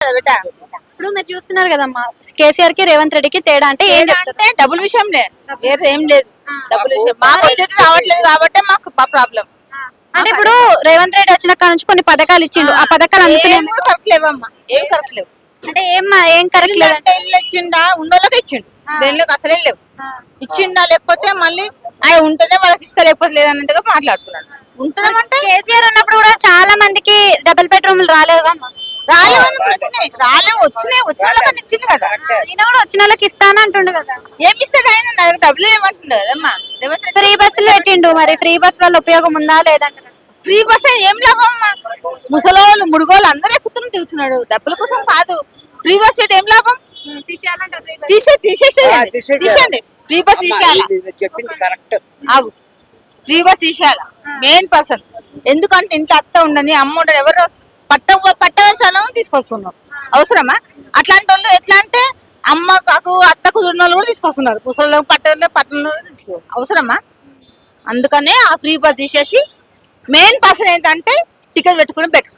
కదా బిడ్డ. ఇప్పుడు మీరు చూస్తున్నారు కదమ్మా, కేసీఆర్ కి రేవంత్ రెడ్డికి తేడా అంటే ఏం చెప్తారు? అంటే డబ్బుల విషయంలే, వేరే ఏం లేదు. డబ్బుల విషయం మాకు వచ్చేది రావట్లేదు కాబట్టి మాకు ప్రాబ్లం. అంటే ఇప్పుడు రేవంత్ రెడ్డి వచ్చిన కాడ నుంచి కొన్ని పథకాలు ఇచ్చిండు, ఆ పథకాలు అందుతున్నాయి మీకు? కరెక్ట్ లేవమ్మా, ఏం కరెక్ట్ లేవు. అంటే ఏం కరెక్ట్ లేదంటే ఇల్లు ఇచ్చిండా, ఉన్నోళ్ళకి ఇచ్చిండు, దేనిలోకి అసలే లేవు. ఇచ్చిండా లేకపోతే మళ్ళీ ఆయన ఉంటేనే వాళ్ళకి ఇస్తా లేకపోతే లేదన్నట్టుగా మాట్లాడుతున్నాడు. ఉంటున్నామంటే కేసీఆర్ ఉన్నప్పుడు కూడా చాలా మందికి డబుల్ బెడ్రూమ్లు రాలేదుగా అమ్మా. రాలేవు, వచ్చిన వాళ్ళకి ఇచ్చిండు కదా. ఈయన కూడా వచ్చిన వాళ్ళకి ఇస్తాను అంటుండు కదా. ఏమి ఇస్తాడు ఆయన? నా దగ్గర డబ్బులు ఏమంటుండు కదమ్మా. ఫ్రీ బస్సులు పెట్టిండు, మరి ఫ్రీ బస్ వల్ల ఉపయోగం ఉందా లేదంటే? ఫ్రీ బస్ ఏం లాభం అమ్మా? ముసలోళ్ళు ముడుగోళ్ళు అందరూ ఎక్కుతున్నారు దిగుతున్నాడు, డబ్బుల కోసం కాదు. ఫ్రీ బస్ పెట్టి ఏం లాభం? తీసేయండి, ఫ్రీ బస్ తీసేయాలి. ఆగు, ఫ్రీ బస్ తీసేయాలి మెయిన్ పర్సన్. ఎందుకంటే ఇంట్లో అత్త ఉండని అమ్మ ఉండని ఎవరు పట్టవలసిన తీసుకొస్తున్నారు. అవసరమా? అట్లాంటి వాళ్ళు ఎట్లా అంటే అమ్మ కాకు అత్త కుదిరిన వాళ్ళు కూడా తీసుకొస్తున్నారు. ముసలి పట్టణంలో అవసరమా? అందుకనే ఆ ఫ్రీ బస్ తీసేసి మెయిన్ పర్సన్ ఏంటంటే టికెట్ పెట్టుకుని బెటర్.